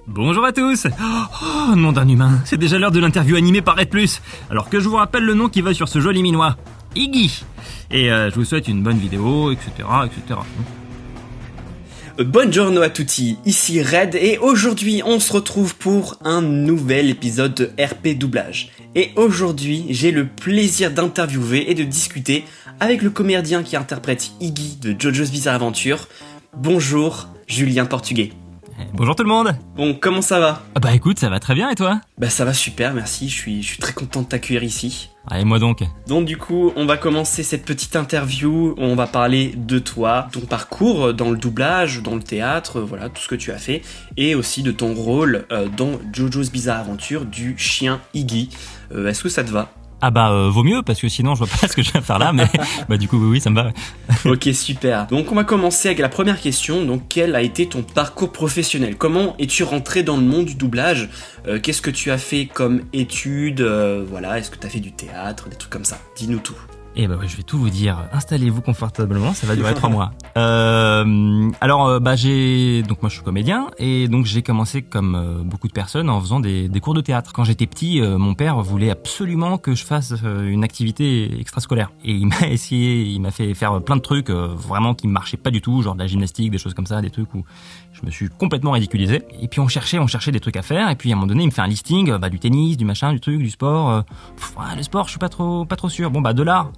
Bonjour à tous. Nom d'un humain, c'est déjà l'heure de l'interview animée par Red+. Alors que je vous rappelle le nom qui va sur ce joli minois, Iggy. Et je vous souhaite une bonne vidéo, etc., etc. Buongiorno à tutti, ici Red et aujourd'hui on se retrouve pour un nouvel épisode de RP Doublage. Et aujourd'hui j'ai le plaisir d'interviewer et de discuter avec le comédien qui interprète Iggy de JoJo's Bizarre Adventure. Bonjour Julien Portugais. Bonjour tout le monde. Bon, comment ça va ? Bah écoute, ça va très bien et toi ? Bah ça va super, merci, je suis très content de t'accueillir ici. Allez, moi donc. Donc du coup, on va commencer cette petite interview, on va parler de toi, ton parcours dans le doublage, dans le théâtre, voilà, tout ce que tu as fait, et aussi de ton rôle dans JoJo's Bizarre Adventure du chien Iggy. Est-ce que ça te va ? Ah bah vaut mieux parce que sinon je vois pas ce que je vais faire là, mais bah du coup oui ça me va. Ok, super. Donc on va commencer avec la première question. Donc quel a été ton parcours professionnel ? Comment es-tu rentré dans le monde du doublage ? Qu'est-ce que tu as fait comme études ? Voilà, est-ce que tu as fait du théâtre, des trucs comme ça ? Dis-nous tout. Et bah ouais, je vais tout vous dire. Installez-vous confortablement, ça va durer 3 mois. Alors moi je suis comédien et donc j'ai commencé comme beaucoup de personnes en faisant des cours de théâtre. Quand j'étais petit, mon père voulait absolument que je fasse une activité extrascolaire et il m'a fait faire plein de trucs vraiment qui marchaient pas du tout, genre de la gymnastique, des choses comme ça, des trucs où je me suis complètement ridiculisé. Et puis on cherchait des trucs à faire et puis à un moment donné, il me fait un listing du tennis, du machin, du truc, du sport. Le sport, je suis pas trop sûr. Bon de l'art.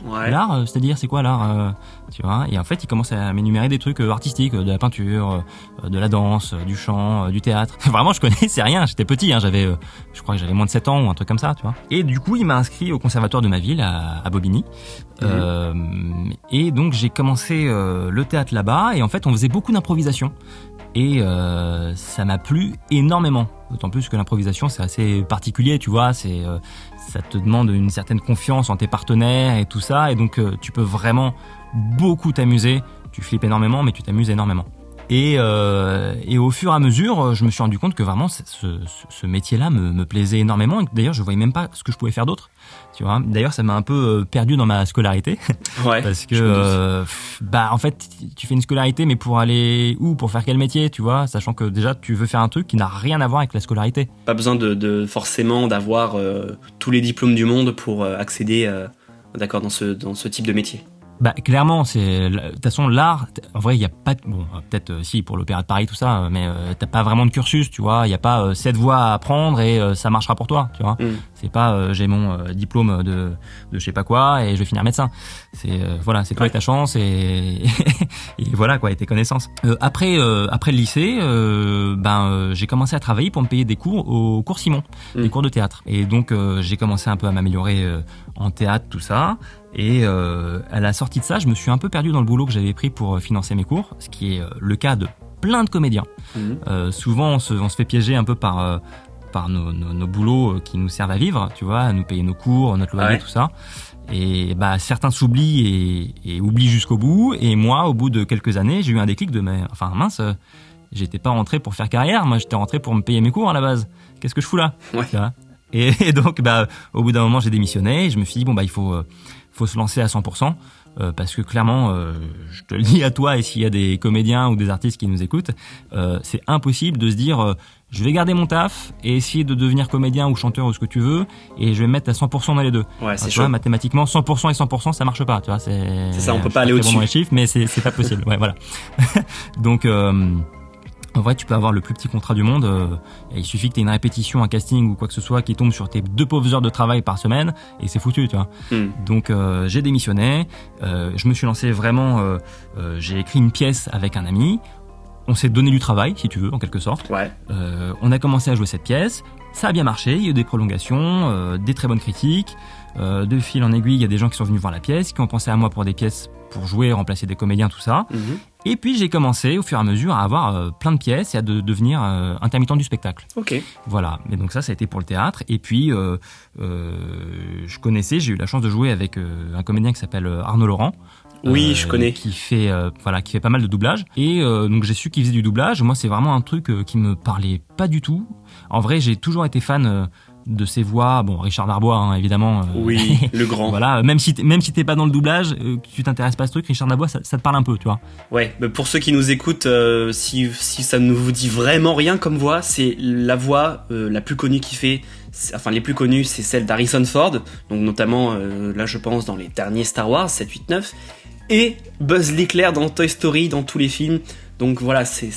Ouais. L'art, c'est-à-dire c'est quoi l'art, tu vois ? Et en fait, il commence à m'énumérer des trucs artistiques, de la peinture, de la danse, du chant, du théâtre. Vraiment, je connaissais rien. J'étais petit, je crois que j'avais moins de 7 ans ou un truc comme ça, tu vois. Et du coup, il m'a inscrit au conservatoire de ma ville à Bobigny. Et donc j'ai commencé le théâtre là-bas. Et en fait, on faisait beaucoup d'improvisation. Et ça m'a plu énormément. D'autant plus que l'improvisation, c'est assez particulier, tu vois. Ça te demande une certaine confiance en tes partenaires et tout ça. Et donc, tu peux vraiment beaucoup t'amuser. Tu flippes énormément, mais tu t'amuses énormément. Et au fur et à mesure, je me suis rendu compte que vraiment ce métier-là me plaisait énormément. Et d'ailleurs, je voyais même pas ce que je pouvais faire d'autre. Tu vois. D'ailleurs, ça m'a un peu perdu dans ma scolarité. Ouais. Parce que en fait, tu fais une scolarité, mais pour aller où ? Pour faire quel métier, tu vois ? Sachant que déjà, tu veux faire un truc qui n'a rien à voir avec la scolarité. Pas besoin de forcément d'avoir tous les diplômes du monde pour accéder d'accord dans ce type de métier. Bah clairement, de toute façon l'art, en vrai il y a pas peut-être si pour l'Opéra de Paris tout ça, mais t'as pas vraiment de cursus, tu vois, il y a pas 7 voies à apprendre et ça marchera pour toi, tu vois. C'est pas j'ai mon diplôme de je sais pas quoi et je vais finir médecin. C'est c'est toi et ta chance et voilà quoi, et tes connaissances. Après le lycée, j'ai commencé à travailler pour me payer des cours au cours Simon, des cours de théâtre. Et donc j'ai commencé un peu à m'améliorer en théâtre tout ça. Et à la sortie de ça, je me suis un peu perdu dans le boulot que j'avais pris pour financer mes cours, ce qui est le cas de plein de comédiens. Souvent, on se fait piéger un peu par nos boulots qui nous servent à vivre, tu vois, à nous payer nos cours, notre loyer, tout ça. Et certains s'oublient et oublient jusqu'au bout. Et moi, au bout de quelques années, j'ai eu un déclic j'étais pas rentré pour faire carrière, moi j'étais rentré pour me payer mes cours à la base. Qu'est-ce que je fous là ? Ouais. Tu vois ? Et donc, au bout d'un moment, j'ai démissionné. Et je me suis dit il faut se lancer à 100%, parce que clairement, je te le dis à toi et s'il y a des comédiens ou des artistes qui nous écoutent, c'est impossible de se dire je vais garder mon taf et essayer de devenir comédien ou chanteur ou ce que tu veux et je vais me mettre à 100% dans les deux. Ouais, c'est chaud. Mathématiquement, 100% et 100%, ça marche pas, tu vois. C'est ça, on peut pas aller au-dessus. Bon dans les chiffres, mais c'est pas possible. Ouais, voilà. Donc en vrai, tu peux avoir le plus petit contrat du monde. Il suffit que tu aies une répétition, un casting ou quoi que ce soit qui tombe sur tes 2 pauvres heures de travail par semaine et c'est foutu, tu vois. Donc j'ai démissionné. Je me suis lancé vraiment. J'ai écrit une pièce avec un ami. On s'est donné du travail, si tu veux, en quelque sorte. Ouais. On a commencé à jouer cette pièce. Ça a bien marché. Il y a eu des prolongations, des très bonnes critiques. De fil en aiguille, il y a des gens qui sont venus voir la pièce, qui ont pensé à moi pour des pièces pour jouer, remplacer des comédiens, tout ça. Et puis j'ai commencé au fur et à mesure à avoir plein de pièces et à devenir intermittent du spectacle. Ok. Voilà. Mais donc ça a été pour le théâtre. Et puis j'ai eu la chance de jouer avec un comédien qui s'appelle Arnaud Laurent. Oui, je connais. Qui fait pas mal de doublage. Et donc j'ai su qu'il faisait du doublage. Moi, c'est vraiment un truc qui me parlait pas du tout. En vrai, j'ai toujours été fan de ces voix. Bon, Richard Darbois, hein, évidemment. Oui, le grand. Voilà, même si t'es pas dans le doublage, que tu t'intéresses pas à ce truc, Richard Darbois, ça te parle un peu, tu vois. Ouais, mais pour ceux qui nous écoutent, si ça ne vous dit vraiment rien comme voix, c'est la voix la plus connue qu'il fait. Enfin, les plus connues, c'est celle d'Harrison Ford, donc notamment, là je pense, dans les derniers Star Wars, 7, 8, 9, et Buzz l'éclair dans Toy Story, dans tous les films. Donc voilà, c'est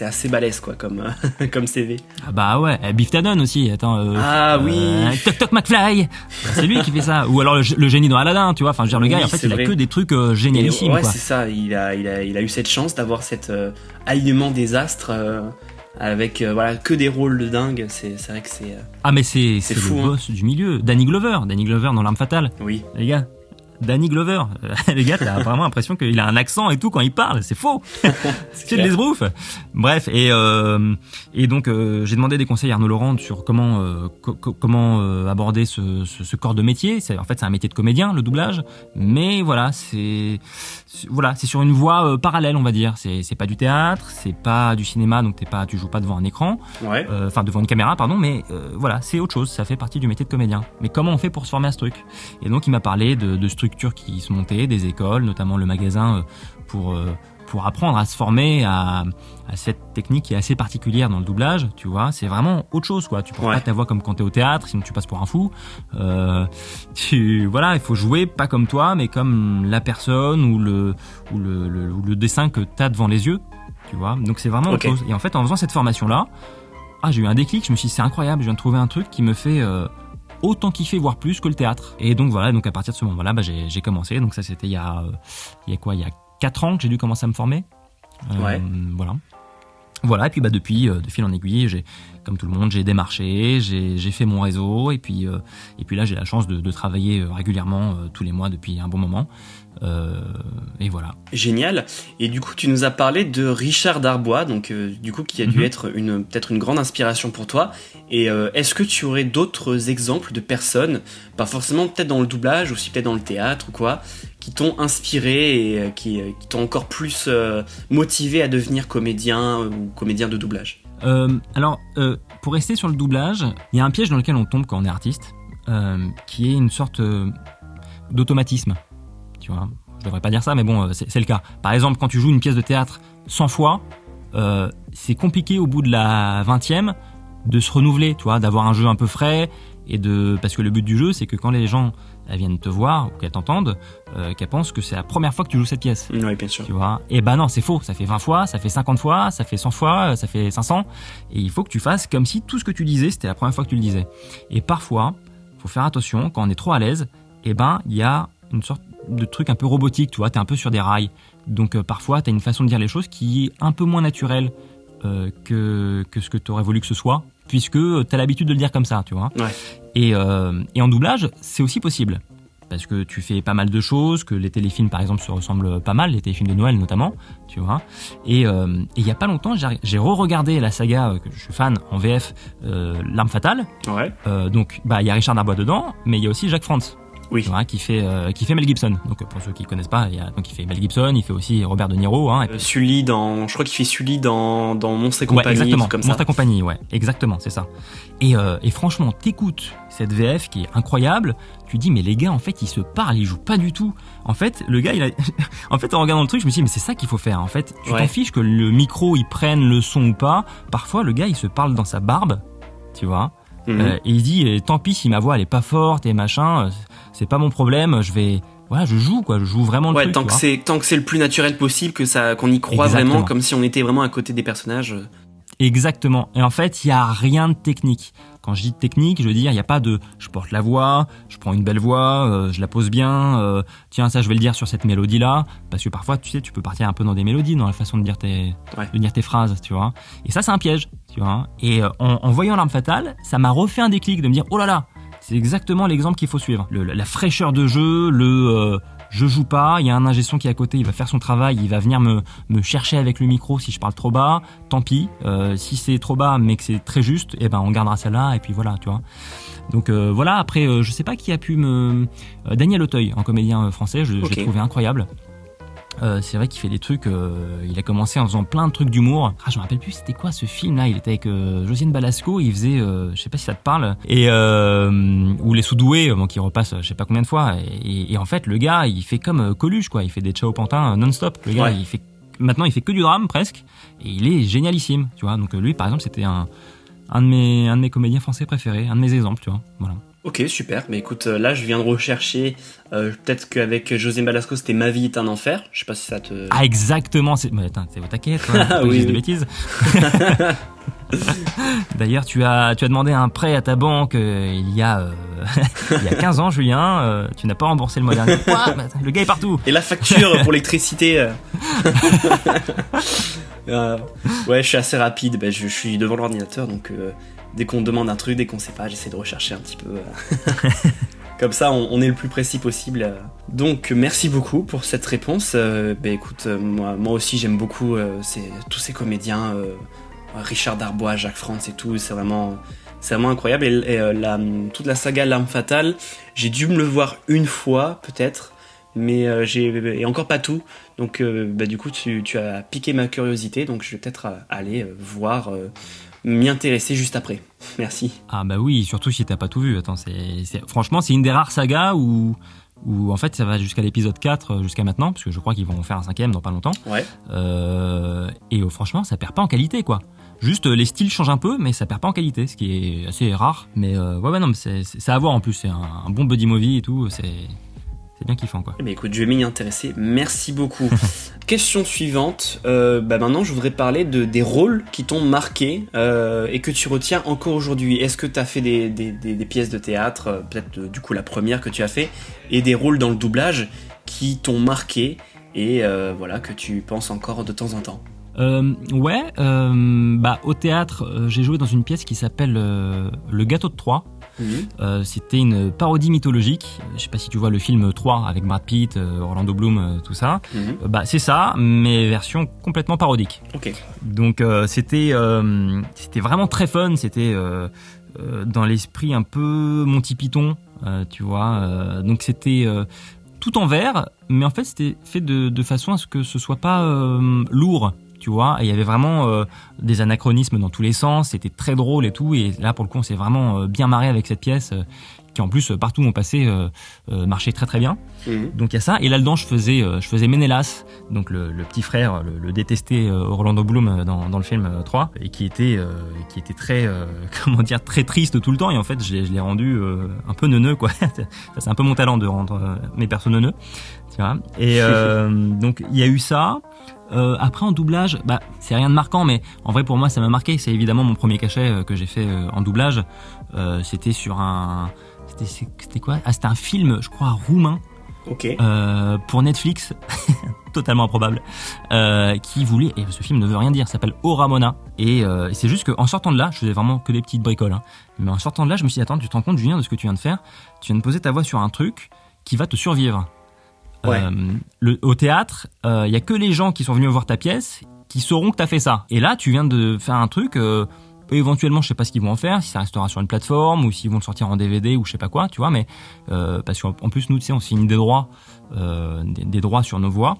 assez balèze quoi comme comme CV. Ah bah ouais, Biff Tannen aussi. Attends. Ah oui. Toc Toc McFly. C'est lui qui fait ça. Ou alors le génie dans Aladdin, tu vois. Enfin, je veux dire, le gars, Oui, en fait, il vrai. a que des trucs génialissimes. Ouais, quoi. c'est ça. Il a eu cette chance d'avoir cet alignement des astres avec voilà que des rôles de dingue. C'est vrai que c'est. Ah mais c'est fou, le boss du milieu. Danny Glover dans L'Arme Fatale. Oui. Les gars. Danny Glover, les gars, t'as vraiment l'impression qu'il a un accent et tout quand il parle, c'est faux. C'est de l'esbrouf. Bref, et donc j'ai demandé des conseils à Arnaud Laurent sur comment aborder ce corps de métier. En fait, c'est un métier de comédien, le doublage, mais voilà, c'est sur une voie parallèle, on va dire. C'est pas du théâtre, c'est pas du cinéma, donc tu joues pas devant un écran, Ouais. Enfin devant une caméra, pardon, mais voilà, c'est autre chose. Ça fait partie du métier de comédien. Mais comment on fait pour se former à ce truc? Et donc il m'a parlé de structures qui se montaient, des écoles, notamment le magasin, pour apprendre à se former à cette technique qui est assez particulière dans le doublage, tu vois. C'est vraiment autre chose, quoi. Tu prends pas ta voix comme quand t'es au théâtre, sinon tu passes pour un fou. Voilà, il faut jouer pas comme toi, mais comme la personne ou le dessin que t'as devant les yeux, tu vois. Donc c'est vraiment autre chose. Et en fait, en faisant cette formation-là, j'ai eu un déclic. Je me suis dit, c'est incroyable, je viens de trouver un truc qui me fait autant kiffer, voire plus que le théâtre. Et donc voilà, donc à partir de ce moment-là, j'ai commencé. Donc ça, c'était il y a 4 ans que j'ai dû commencer à me former. Voilà, et puis depuis, de fil en aiguille, comme tout le monde, j'ai démarché, j'ai fait mon réseau, et puis là, j'ai la chance de travailler régulièrement tous les mois depuis un bon moment. Et voilà. Génial. Et du coup, tu nous as parlé de Richard Darbois, donc du coup, qui a dû être peut-être une grande inspiration pour toi. Et est-ce que tu aurais d'autres exemples de personnes, pas forcément peut-être dans le doublage, aussi peut-être dans le théâtre ou quoi, qui t'ont inspiré et qui t'ont encore plus motivé à devenir comédien ou comédien de doublage? Alors, pour rester sur le doublage, il y a un piège dans lequel on tombe quand on est artiste, qui est une sorte d'automatisme. Tu vois, je devrais pas dire ça, mais bon, c'est le cas. Par exemple, quand tu joues une pièce de théâtre 100 fois, c'est compliqué au bout de la 20e de se renouveler, tu vois, d'avoir un jeu un peu frais parce que le but du jeu, c'est que quand les gens viennent te voir ou qu'elles t'entendent, qu'elles pensent que c'est la première fois que tu joues cette pièce. Oui, bien sûr. Tu vois. Et non, c'est faux. Ça fait 20 fois, ça fait 50 fois, ça fait 100 fois, ça fait 500. Et il faut que tu fasses comme si tout ce que tu disais, c'était la première fois que tu le disais. Et parfois, faut faire attention, quand on est trop à l'aise, il y a une sorte de truc un peu robotique, tu vois, t'es un peu sur des rails. Donc parfois, t'as une façon de dire les choses qui est un peu moins naturelle que ce que t'aurais voulu que ce soit, puisque t'as l'habitude de le dire comme ça, tu vois. Ouais. Et en doublage, c'est aussi possible. Parce que tu fais pas mal de choses, que les téléfilms par exemple se ressemblent pas mal, les téléfilms de Noël notamment, tu vois. Et il y a pas longtemps, j'ai re-regardé la saga que je suis fan en VF, L'Arme Fatale. Ouais. Donc il y a Richard Darbois dedans, mais il y a aussi Jacques Frantz. Oui. Tu vois, qui fait Mel Gibson. Donc pour ceux qui connaissent pas, donc il fait Mel Gibson, il fait aussi Robert De Niro. Sully je crois qu'il fait Sully dans Monstres et Compagnie. Ouais, exactement. Comme ça. Monstres et Compagnie, ouais, exactement, c'est ça. Et franchement, t'écoutes cette VF qui est incroyable. Tu dis mais les gars, en fait, ils se parlent, ils jouent pas du tout. En fait, le gars, en fait, en regardant le truc, je me suis dit mais c'est ça qu'il faut faire. En fait, tu t'en fiches que le micro il prenne le son ou pas. Parfois, le gars, il se parle dans sa barbe, tu vois. Et il dit tant pis si ma voix elle est pas forte et machin, c'est pas mon problème, je joue vraiment le truc. Tant que c'est le plus naturel possible, qu'on y croit vraiment, comme si on était vraiment à côté des personnages. Exactement. Et en fait, il y a rien de technique. Quand je dis technique, je veux dire, il y a pas de je porte la voix, je prends une belle voix, je la pose bien, tiens, ça je vais le dire sur cette mélodie là, parce que parfois tu sais, tu peux partir un peu dans des mélodies dans la façon de dire tes phrases, tu vois. Et ça c'est un piège, tu vois. Et en voyant L'Arme Fatale, ça m'a refait un déclic de me dire oh là là, c'est exactement l'exemple qu'il faut suivre. La fraîcheur de jeu, je joue pas, il y a un ingé son qui est à côté, il va faire son travail, il va venir me chercher avec le micro si je parle trop bas, tant pis. Si c'est trop bas mais que c'est très juste, on gardera celle-là et puis voilà, tu vois. Donc voilà, après je sais pas qui a pu Daniel Auteuil, un comédien français, je l'ai trouvé incroyable. C'est vrai qu'il fait des trucs. Il a commencé en faisant plein de trucs d'humour. Je me rappelle plus c'était quoi ce film là. Il était avec Josiane Balasco. Il faisait, je sais pas si ça te parle. Et ou Les Sous-doués, qui repasse je sais pas combien de fois. Et en fait le gars il fait comme Coluche quoi. Il fait des Ciao Pantin non-stop. Le gars maintenant il fait que du drame presque. Et il est génialissime. Tu vois. Donc lui par exemple c'était un de mes comédiens français préférés, un de mes exemples. Tu vois. Voilà. Ok, super. Mais écoute, là, je viens de rechercher. Peut-être qu'avec José Balasco, c'était Ma vie est un enfer. Je sais pas si ça te. Ah, exactement. Mais attends, t'es au taquet, toi. Faut Oui, de bêtises. D'ailleurs, tu as demandé un prêt à ta banque il y a 15 ans, Julien. Tu n'as pas remboursé le mois dernier. Quoi ? Le gars est partout. Et la facture pour l'électricité. Ouais, je suis assez rapide. Je suis devant l'ordinateur, donc dès qu'on me demande un truc, dès qu'on sait pas, j'essaie de rechercher un petit peu. Comme ça, on est le plus précis possible. Donc, merci beaucoup pour cette réponse. Écoute, moi aussi, j'aime beaucoup tous ces comédiens. Richard Darbois, Jacques France et tout, c'est vraiment incroyable. Et toute la saga L'Arme Fatale, j'ai dû me le voir une fois, peut-être. Mais et encore pas tout. Donc du coup tu as piqué ma curiosité, donc je vais peut-être aller voir, m'y intéresser juste après. Merci. Ah bah oui, surtout si t'as pas tout vu. Attends, franchement c'est une des rares sagas où en fait ça va jusqu'à l'épisode 4 jusqu'à maintenant, parce que je crois qu'ils vont faire un 5e dans pas longtemps. Ouais. Et franchement ça perd pas en qualité quoi. Juste les styles changent un peu, mais ça perd pas en qualité, ce qui est assez rare. Mais non, mais c'est à voir en plus. C'est un bon buddy movie et tout. C'est bien kiffant quoi. Écoute, je vais m'y intéresser. Merci beaucoup. Question suivante. Maintenant, je voudrais parler des rôles qui t'ont marqué et que tu retiens encore aujourd'hui. Est-ce que tu as fait des pièces de théâtre, peut-être du coup la première que tu as fait, et des rôles dans le doublage qui t'ont marqué et que tu penses encore de temps en temps? Au théâtre, j'ai joué dans une pièce qui s'appelle Le Gâteau de Troie. C'était une parodie mythologique. Je sais pas si tu vois le film 3 avec Brad Pitt, Orlando Bloom, tout ça. C'est ça, mais version complètement parodique. Okay. Donc c'était vraiment très fun. C'était dans l'esprit un peu Monty Python, tu vois. Donc c'était tout en vers, mais en fait c'était fait de façon à ce que ce soit pas lourd. Tu vois, et il y avait vraiment des anachronismes dans tous les sens, c'était très drôle et tout, et là pour le coup on s'est vraiment bien marré avec cette pièce qui en plus partout où on passait marchait très très bien. Donc il y a ça, et là-dedans je faisais Ménélas, donc le petit frère, le détesté Orlando Bloom dans le film 3, et qui était très très triste tout le temps, et en fait je l'ai rendu un peu neuneux quoi. C'est un peu mon talent de rendre mes persos neuneux, tu vois. Et donc il y a eu ça. Après en doublage, c'est rien de marquant, mais en vrai pour moi ça m'a marqué. C'est évidemment mon premier cachet que j'ai fait en doublage. C'était sur c'était quoi ? C'était un film, je crois, roumain. Ok. Pour Netflix, totalement improbable. Qui voulait, et ce film ne veut rien dire, s'appelle O Ramona. Et c'est juste qu'en sortant de là, je faisais vraiment que des petites bricoles. Mais en sortant de là, je me suis dit attends, tu te rends compte Julien de ce que tu viens de faire ? Tu viens de poser ta voix sur un truc qui va te survivre. Ouais. Au théâtre, il y a que les gens qui sont venus voir ta pièce qui sauront que t'as fait ça. Et là, tu viens de faire un truc. Éventuellement, je sais pas ce qu'ils vont en faire, si ça restera sur une plateforme ou s'ils vont le sortir en DVD ou je sais pas quoi, tu vois. Mais parce qu'en plus, nous, tu sais, on signe des droits sur nos voix.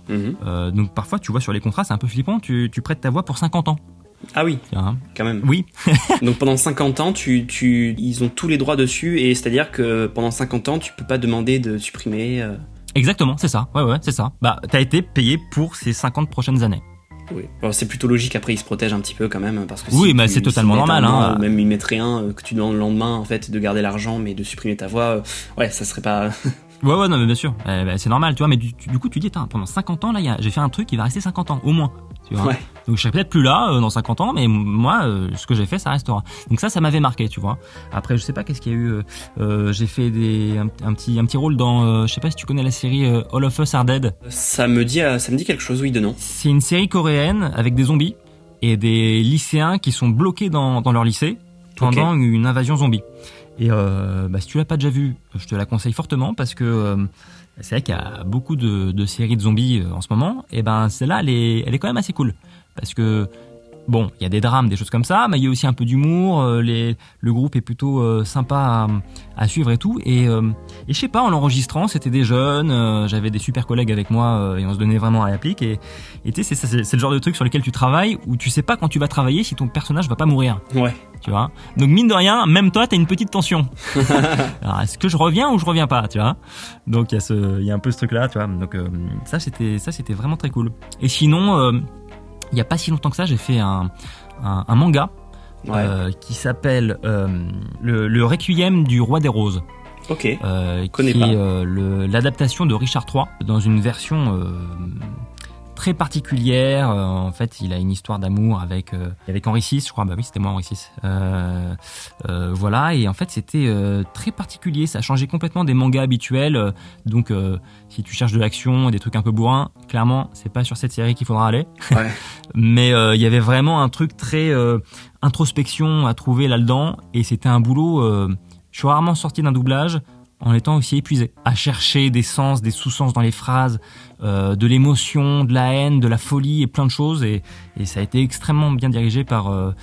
Donc parfois, tu vois, sur les contrats, c'est un peu flippant. Tu prêtes ta voix pour 50 ans. Ah oui, quand même. Oui. Donc pendant 50 ans, ils ont tous les droits dessus, et c'est-à-dire que pendant 50 ans, tu peux pas demander de supprimer. Exactement, c'est ça. Ouais, c'est ça. T'as été payé pour ces 50 prochaines années. Oui. Bon, c'est plutôt logique, après ils se protègent un petit peu quand même, parce que c'est totalement normal. Ou même ils mettraient que tu demandes le lendemain, en fait, de garder l'argent, mais de supprimer ta voix, ça serait pas... Ouais, non, mais bien sûr. C'est normal, tu vois, mais du coup, tu dis, pendant 50 ans, là, j'ai fait un truc qui va rester 50 ans, au moins. Tu vois. Ouais. Donc, je serai peut-être plus là dans 50 ans, mais moi, ce que j'ai fait, ça restera. Donc ça m'avait marqué, tu vois. Après, je sais pas qu'est-ce qu'il y a eu. J'ai fait un petit rôle dans, je sais pas si tu connais la série All of Us Are Dead. Ça me dit quelque chose, oui, de nom. C'est une série coréenne avec des zombies et des lycéens qui sont bloqués dans leur lycée pendant une invasion zombie. Et si tu l'as pas déjà vu, je te la conseille fortement, parce que c'est vrai qu'il y a beaucoup de séries de zombies en ce moment. Et celle-là, elle est quand même assez cool, parce que bon, il y a des drames, des choses comme ça, mais il y a aussi un peu d'humour. Le groupe est plutôt sympa à suivre et tout. Et je sais pas, en l'enregistrant, c'était des jeunes, j'avais des super collègues avec moi et on se donnait vraiment à l'applique. Et tu sais, c'est le genre de truc sur lequel tu travailles où tu sais pas quand tu vas travailler si ton personnage va pas mourir. Ouais. Tu vois. Donc mine de rien, même toi, t'as une petite tension. Alors, est-ce que je reviens ou je reviens pas, tu vois? Donc il y a un peu ce truc-là, tu vois. Donc ça c'était vraiment très cool. Et sinon, il y a pas si longtemps que ça, j'ai fait un manga qui s'appelle le Requiem du Roi des Roses. Ok. Qui Connais pas. est l'adaptation de Richard III dans une version très particulière. En fait, il a une histoire d'amour avec Henri VI, je crois. Bah oui, c'était moi Henri VI. Voilà, et en fait, c'était très particulier. Ça a changé complètement des mangas habituels. Donc, si tu cherches de l'action, des trucs un peu bourrins, clairement, c'est pas sur cette série qu'il faudra aller. Ouais. Mais il y avait vraiment un truc très introspection à trouver là-dedans, et c'était un boulot. Je suis rarement sorti d'un doublage en étant aussi épuisé, à chercher des sens, des sous-sens dans les phrases, de l'émotion, de la haine, de la folie et plein de choses. Et ça a été extrêmement bien dirigé par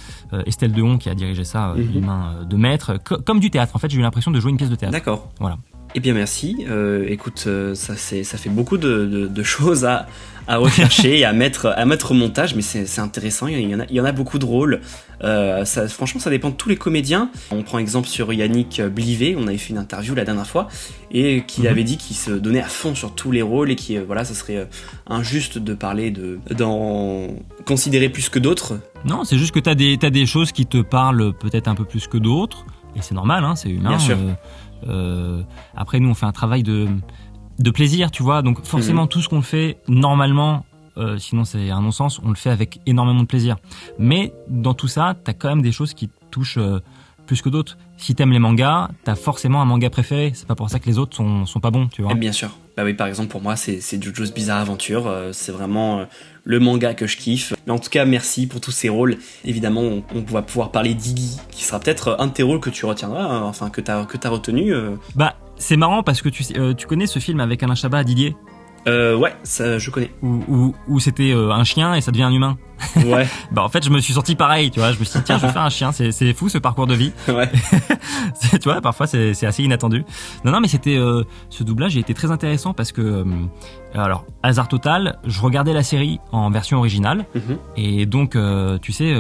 Estelle Dehon qui a dirigé ça d'une main de maître, comme du théâtre. En fait, j'ai eu l'impression de jouer une pièce de théâtre. D'accord. Voilà. Eh bien merci. Écoute, ça fait beaucoup de choses à rechercher et à mettre au montage, mais c'est intéressant. Il y en a beaucoup de rôles. Franchement, ça dépend de tous les comédiens. On prend exemple sur Yannick Blivet. On avait fait une interview la dernière fois et qu'il avait dit qu'il se donnait à fond sur tous les rôles et qui voilà, ça serait injuste de parler d'en considérer plus que d'autres. Non, c'est juste que t'as des choses qui te parlent peut-être un peu plus que d'autres, et c'est normal, hein, c'est humain. Bien sûr. Après, nous, on fait un travail de plaisir, tu vois. Donc, forcément, tout ce qu'on fait, normalement, sinon c'est un non-sens, on le fait avec énormément de plaisir. Mais dans tout ça, t'as quand même des choses qui te touchent plus que d'autres. Si t'aimes les mangas, t'as forcément un manga préféré. C'est pas pour ça que les autres sont pas bons, tu vois. Et bien sûr. Bah oui, par exemple, pour moi, c'est JoJo's Bizarre Adventure. C'est vraiment le manga que je kiffe. Mais en tout cas, merci pour tous ces rôles. Évidemment, on va pouvoir parler d'Iggy, qui sera peut-être un de tes rôles que tu retiendras, enfin que t'as retenu. Bah, c'est marrant parce que tu connais ce film avec Alain Chabat, Didier? Ouais, ça je connais. Où c'était un chien et ça devient un humain. Ouais. Bah en fait, je me suis senti pareil, tu vois. Je me suis dit tiens, je vais faire un chien. C'est fou ce parcours de vie. Ouais. Tu vois, parfois c'est assez inattendu. Non, mais c'était ce doublage a été très intéressant parce que alors hasard total, je regardais la série en version originale et donc tu sais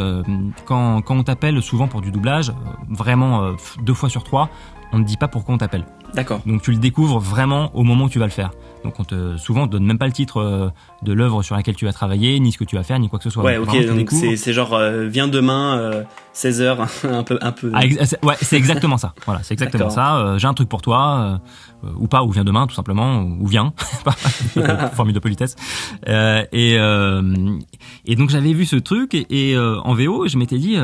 quand on t'appelle souvent pour du doublage, vraiment 2 fois sur 3, on ne dit pas pourquoi on t'appelle. D'accord. Donc tu le découvres vraiment au moment où tu vas le faire. Donc souvent on te donne même pas le titre de l'œuvre sur laquelle tu vas travailler, ni ce que tu vas faire, ni quoi que ce soit. Ouais, donc, ok, donc c'est genre viens demain 16h un peu. Ah, ouais, c'est exactement ça. Voilà, c'est exactement ça. J'ai un truc pour toi ou pas, ou viens demain tout simplement, ou viens. Formule de politesse. Et donc j'avais vu ce truc et en VO, je m'étais dit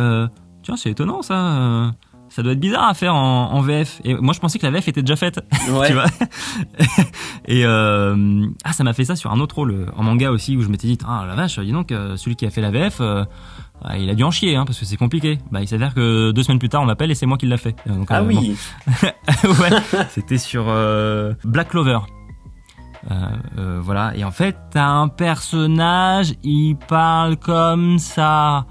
tiens, c'est étonnant ça. Ça doit être bizarre à faire en VF. Et moi, je pensais que la VF était déjà faite. Ouais. Tu vois. Et ça m'a fait ça sur un autre rôle en manga aussi où je m'étais dit ah la vache, dis donc celui qui a fait la VF, il a dû en chier parce que c'est compliqué. Bah il s'avère que 2 semaines plus tard on m'appelle et c'est moi qui l'a fait. Donc, oui. Bon. Ouais. C'était sur Black Clover. Voilà. Et en fait, t'as un personnage, il parle comme ça.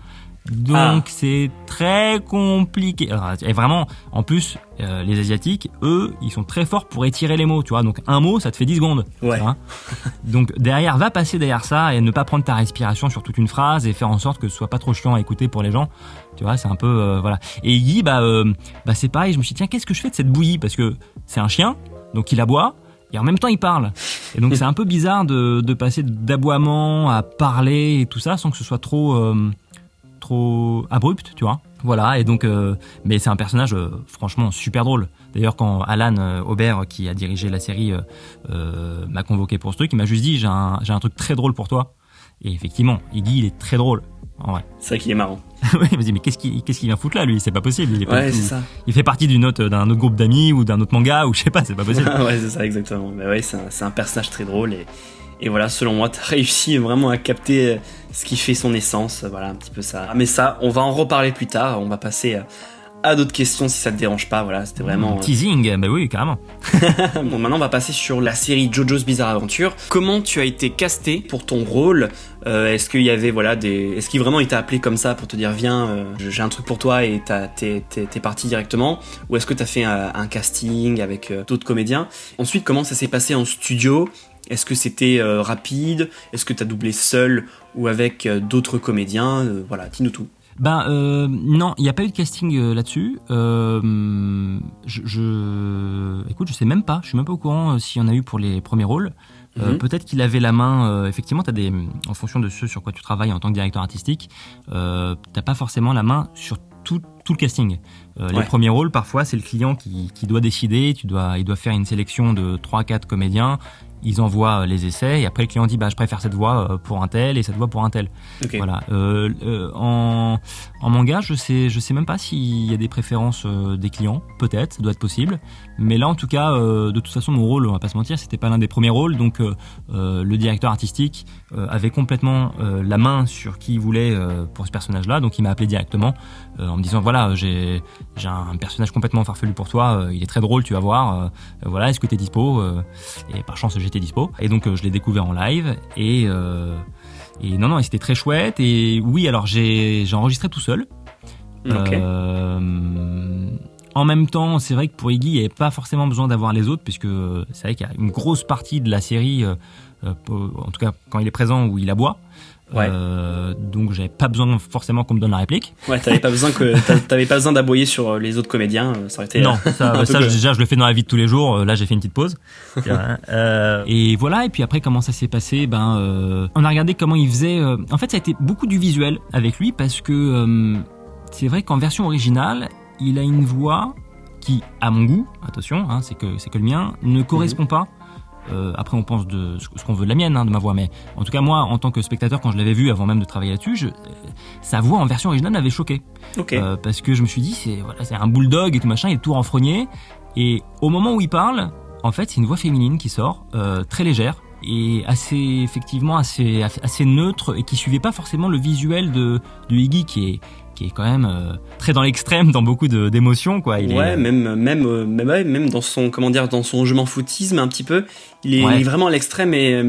Donc c'est très compliqué. Et vraiment, en plus, les Asiatiques, eux, ils sont très forts pour étirer les mots, tu vois. Donc un mot, ça te fait 10 secondes. Ouais. Donc va passer derrière ça et ne pas prendre ta respiration sur toute une phrase et faire en sorte que ce soit pas trop chiant à écouter pour les gens. Tu vois, c'est un peu voilà. Et Iggy, c'est pareil. Je me suis dit tiens, qu'est-ce que je fais de cette bouillie parce que c'est un chien, donc il aboie. Et en même temps, il parle. Et donc, c'est un peu bizarre de passer d'aboiement à parler et tout ça sans que ce soit trop abrupt, tu vois. Voilà, et donc, mais c'est un personnage franchement super drôle. D'ailleurs, quand Alan Aubert, qui a dirigé la série, m'a convoqué pour ce truc, il m'a juste dit j'ai un truc très drôle pour toi. Et effectivement, Iggy, il est très drôle. En vrai. C'est vrai qu'il est marrant. Oui, il me dit mais qu'est-ce qu'il vient foutre là lui? C'est pas possible. Il est pas c'est ça. Il fait partie d'un autre groupe d'amis ou d'un autre manga ou je sais pas, c'est pas possible. Ouais, c'est ça exactement. Mais ouais, c'est un personnage très drôle et voilà, selon moi, t'as réussi vraiment à capter ce qui fait son essence. Voilà, un petit peu ça. Mais ça, on va en reparler plus tard. On va passer à d'autres questions si ça te dérange pas. Voilà, c'était vraiment teasing. Bah oui, carrément. Bon, maintenant on va passer sur la série JoJo's Bizarre Adventure. Comment tu as été casté pour ton rôle? Est-ce qu'il y avait est-ce qu'il vraiment il t'a appelé comme ça pour te dire viens, j'ai un truc pour toi et t'es parti directement, ou est-ce que t'as fait un casting avec d'autres comédiens? Ensuite, comment ça s'est passé en studio? Est-ce que c'était rapide? Est-ce que t'as doublé seul ou avec d'autres comédiens? Voilà, dis-nous tout. Non, il n'y a pas eu de casting là-dessus. Écoute, je sais même pas. Je suis même pas au courant s'il y en a eu pour les premiers rôles. Peut-être qu'il avait la main. Effectivement, en fonction de ce sur quoi tu travailles en tant que directeur artistique, t'as pas forcément la main sur tout le casting. Les premiers rôles, parfois, c'est le client qui doit décider. Il doit faire une sélection de 3-4 comédiens. Ils envoient les essais et après le client dit je préfère cette voix pour un tel et cette voix pour un tel. Okay. Voilà. En manga, je sais même pas s'il y a des préférences des clients. Peut-être, ça doit être possible. Mais là, en tout cas, de toute façon, mon rôle, on va pas se mentir, c'était pas l'un des premiers rôles. Donc, le directeur artistique avait complètement la main sur qui il voulait pour ce personnage-là. Donc, il m'a appelé directement en me disant voilà, j'ai un personnage complètement farfelu pour toi. Il est très drôle, tu vas voir. Voilà, est-ce que t'es dispo? Et par chance, j'étais dispo. Et donc, je l'ai découvert en live et non, c'était très chouette. Et oui, alors j'ai enregistré tout seul. Okay. En même temps, c'est vrai que pour Iggy, il n'y avait pas forcément besoin d'avoir les autres, puisque c'est vrai qu'il y a une grosse partie de la série, en tout cas quand il est présent, où il aboie. Ouais. Donc j'avais pas besoin forcément qu'on me donne la réplique. Ouais, t'avais pas besoin d'aboyer sur les autres comédiens, ça aurait été. Non, déjà je le fais dans la vie de tous les jours. Là j'ai fait une petite pause. Et voilà. Et puis après comment ça s'est passé? On a regardé comment il faisait. En fait, ça a été beaucoup du visuel avec lui parce que c'est vrai qu'en version originale, il a une voix qui, à mon goût, attention, c'est que le mien, ne correspond pas. Après on pense de ce qu'on veut de la mienne, de ma voix, mais en tout cas moi en tant que spectateur, quand je l'avais vu avant même de travailler là-dessus, sa voix en version originale m'avait choqué. Okay. Parce que je me suis dit c'est un bulldog et tout machin, il est tout renfrogné, et au moment où il parle, en fait c'est une voix féminine qui sort, très légère et assez neutre, et qui suivait pas forcément le visuel de Iggy qui est quand même très dans l'extrême dans beaucoup d'émotions, quoi. Même dans son dans son je m'en foutisme un petit peu, il est vraiment à l'extrême, et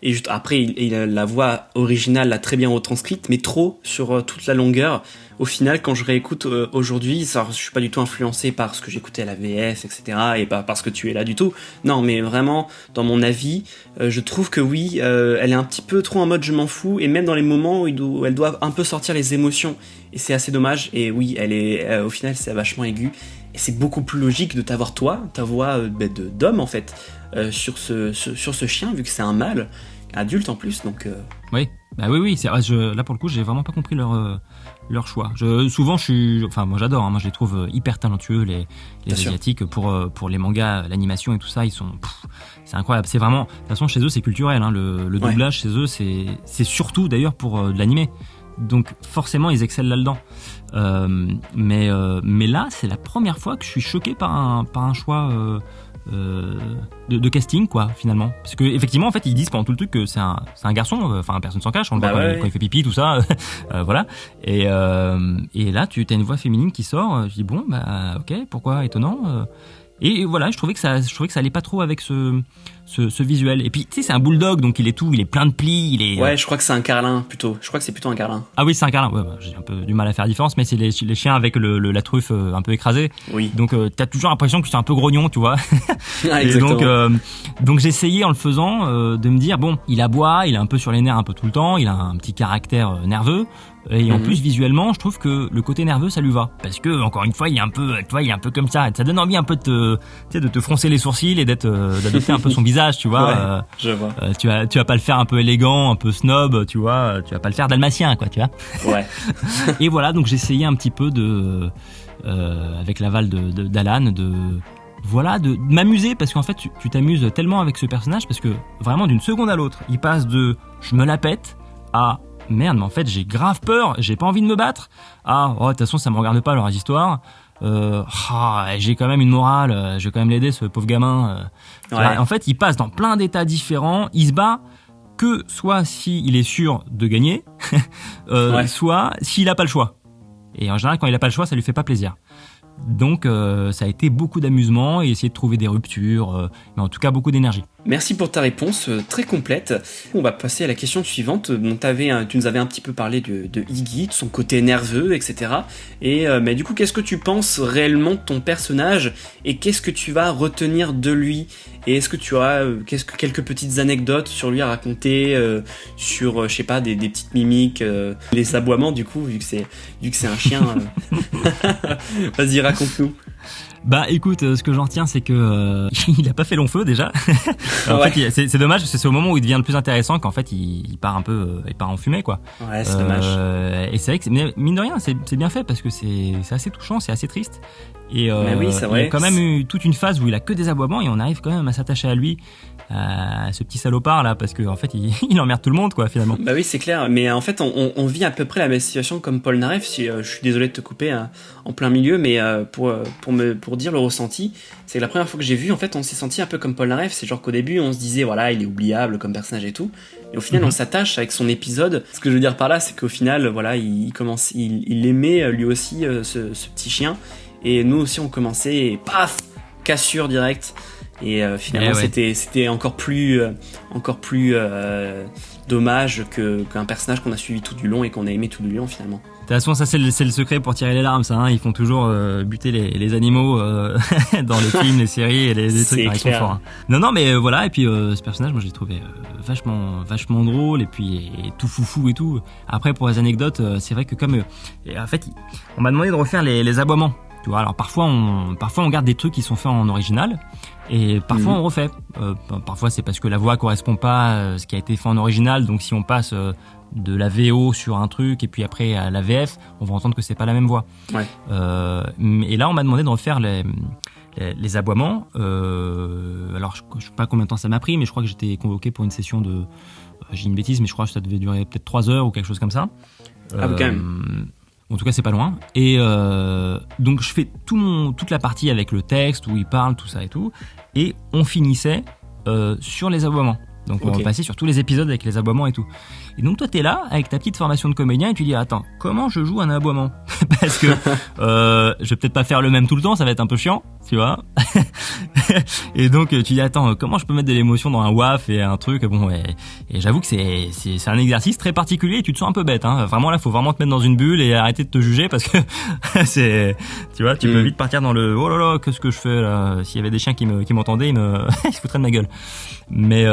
juste après il a la voix originale l'a très bien retranscrite, mais trop sur toute la longueur. Au final, quand je réécoute aujourd'hui, je suis pas du tout influencé par ce que j'écoutais à la VF, etc., et pas parce que tu es là du tout. Non, mais vraiment, dans mon avis, je trouve que oui, elle est un petit peu trop en mode je m'en fous, et même dans les moments où elle doit un peu sortir les émotions, et c'est assez dommage. Et oui, elle est au final c'est vachement aigu, et c'est beaucoup plus logique de t'avoir ta voix d'homme en fait, sur ce chien, vu que c'est un mâle adulte en plus, donc oui, oui, c'est là pour le coup, j'ai vraiment pas compris leur choix. Moi j'adore, moi je les trouve hyper talentueux, les asiatiques, pour les mangas, l'animation et tout ça, c'est incroyable. C'est vraiment, de toute façon chez eux c'est culturel, le doublage chez eux c'est surtout d'ailleurs pour de l'animé. Donc forcément ils excellent là-dedans. Mais là c'est la première fois que je suis choqué par un choix de casting, quoi, finalement, parce que effectivement en fait ils disent pendant tout le truc que c'est un garçon, personne s'en cache, on le voit quand il fait pipi, tout ça. Voilà, et là tu as une voix féminine qui sort, je dis bon ok, pourquoi étonnant. Et voilà, je trouvais que ça allait pas trop avec ce visuel. Et puis tu sais, c'est un bulldog, donc il est plein de plis, Ouais, je crois que c'est un carlin plutôt. Je crois que c'est plutôt un carlin. Ah oui, c'est un carlin. Ouais, j'ai un peu du mal à faire la différence, mais c'est les chiens avec la truffe un peu écrasée. Oui. Donc t'as toujours l'impression que c'est un peu grognon, tu vois. Exactement. Et donc j'ai essayé en le faisant de me dire bon, il aboie, il est un peu sur les nerfs un peu tout le temps, il a un petit caractère nerveux. Et en plus visuellement, je trouve que le côté nerveux ça lui va, parce que encore une fois il est un peu comme ça, et ça donne envie un peu de te froncer les sourcils et d'adopter un peu son visage, tu vois. Ouais, je vois. Tu vas pas le faire un peu élégant, un peu snob, tu vois, tu vas pas le faire dalmatien, quoi, tu vois. Ouais. Et voilà, donc j'ai essayé un petit peu avec l'aval d'Alan, de m'amuser, parce qu'en fait tu t'amuses tellement avec ce personnage, parce que vraiment d'une seconde à l'autre il passe de je me la pète à merde, mais en fait j'ai grave peur, j'ai pas envie de me battre, de toute façon ça me regarde pas leurs histoires, j'ai quand même une morale, je vais quand même l'aider, ce pauvre gamin. Ouais. En fait il passe dans plein d'états différents, il se bat que soit s'il est sûr de gagner, soit s'il a pas le choix. Et en général, quand il a pas le choix, ça lui fait pas plaisir. Donc ça a été beaucoup d'amusement et essayer de trouver des ruptures, mais en tout cas beaucoup d'énergie. Merci pour ta réponse très complète. On va passer à la question suivante. Donc, tu nous avais un petit peu parlé de Iggy, de son côté nerveux, etc. Mais du coup, qu'est-ce que tu penses réellement de ton personnage et qu'est-ce que tu vas retenir de lui? Et est-ce que tu as quelques petites anecdotes sur lui à raconter, sur, je sais pas, des petites mimiques, les aboiements du coup, vu que c'est un chien. Vas-y, raconte-nous. Bah écoute, ce que j'en retiens, c'est que il a pas fait long feu déjà. En fait, c'est dommage parce que c'est au moment où il devient le plus intéressant qu'en fait il part un peu, il part en fumée quoi. Ouais, c'est dommage. Et c'est vrai que mine de rien, c'est bien fait parce que c'est assez touchant, c'est assez triste. Et oui, c'est vrai. Il y a quand même eu toute une phase où il a que des aboiements et on arrive quand même à s'attacher à lui, à ce petit salopard là, parce que en fait il emmerde tout le monde quoi finalement. Bah oui, c'est clair. Mais en fait, on vit à peu près la même situation comme Paul Narev. Si, je suis désolé de te couper en plein milieu, mais pour dire le ressenti, c'est que la première fois que j'ai vu, en fait, on s'est senti un peu comme Paul Narev. C'est genre qu'au début, on se disait voilà, il est oubliable comme personnage et tout. Et au final, on s'attache avec son épisode. Ce que je veux dire par là, c'est qu'au final, voilà, il aimait lui aussi ce petit chien. Et nous aussi, on commençait et paf, cassure directe. Et finalement, c'était encore plus dommage qu'un personnage qu'on a suivi tout du long et qu'on a aimé tout du long finalement. De toute façon, ça c'est le secret pour tirer les larmes, ça. Hein. Ils font toujours buter les animaux dans les films, les séries et les trucs. Ils sont forts. Hein. Non, mais voilà. Et puis ce personnage, moi, j'ai trouvé vachement drôle et puis tout foufou et tout. Après, pour les anecdotes, c'est vrai que comme en fait, on m'a demandé de refaire les aboiements. Tu vois, alors parfois on garde des trucs qui sont faits en original et parfois on refait. Parfois c'est parce que la voix correspond pas à ce qui a été fait en original, donc si on passe de la VO sur un truc et puis après à la VF, on va entendre que c'est pas la même voix. Ouais. Et là on m'a demandé de refaire les aboiements. Alors je sais pas combien de temps ça m'a pris, mais je crois que j'étais convoqué pour une session de, j'ai une bêtise, mais je crois que ça devait durer peut-être 3 heures ou quelque chose comme ça. Ah quand même. En tout cas, c'est pas loin. Et donc, je fais toute la partie avec le texte où il parle, tout ça et tout. Et on finissait sur les aboiements. Donc, on passait sur tous les épisodes avec les aboiements et tout. Et donc, toi, t'es là avec ta petite formation de comédien et tu dis, attends, comment je joue un aboiement? Parce que je vais peut-être pas faire le même tout le temps, ça va être un peu chiant, tu vois. Et donc, tu dis, attends, comment je peux mettre de l'émotion dans un WAF et un truc? Bon, et j'avoue que c'est un exercice très particulier et tu te sens un peu bête, hein. Vraiment, là, faut vraiment te mettre dans une bulle et arrêter de te juger parce que tu vois, tu peux vite partir dans le, oh là là, qu'est-ce que je fais là? S'il y avait des chiens qui m'entendaient, ils se foutraient de ma gueule. Mais,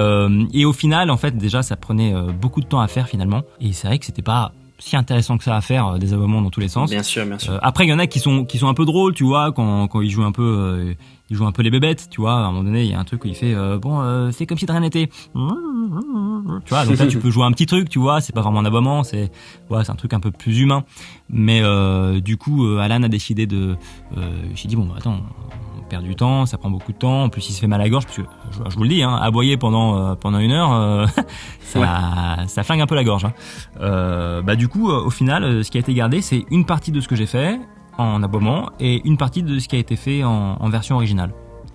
et au final, en fait, déjà, ça prenait beaucoup de temps à faire finalement. Et c'est vrai que c'était pas si intéressant que ça à faire, des aboiements dans tous les sens. Bien sûr. Après, il y en a qui sont un peu drôles, tu vois, quand ils jouent un peu, les bébêtes, tu vois. À un moment donné, il y a un truc où il fait, c'est comme si de rien n'était. Tu vois, donc là, tu peux jouer un petit truc, tu vois. C'est pas vraiment un aboiement, c'est un truc un peu plus humain. Mais du coup, Alan a décidé j'ai dit bon, attends. Perd du temps, ça prend beaucoup de temps. En plus, il se fait mal à la gorge parce que je vous le dis, hein, aboyer pendant 1 heure, ça flingue un peu la gorge. Hein. Du coup, au final, ce qui a été gardé, c'est une partie de ce que j'ai fait en aboiement et une partie de ce qui a été fait en version originale.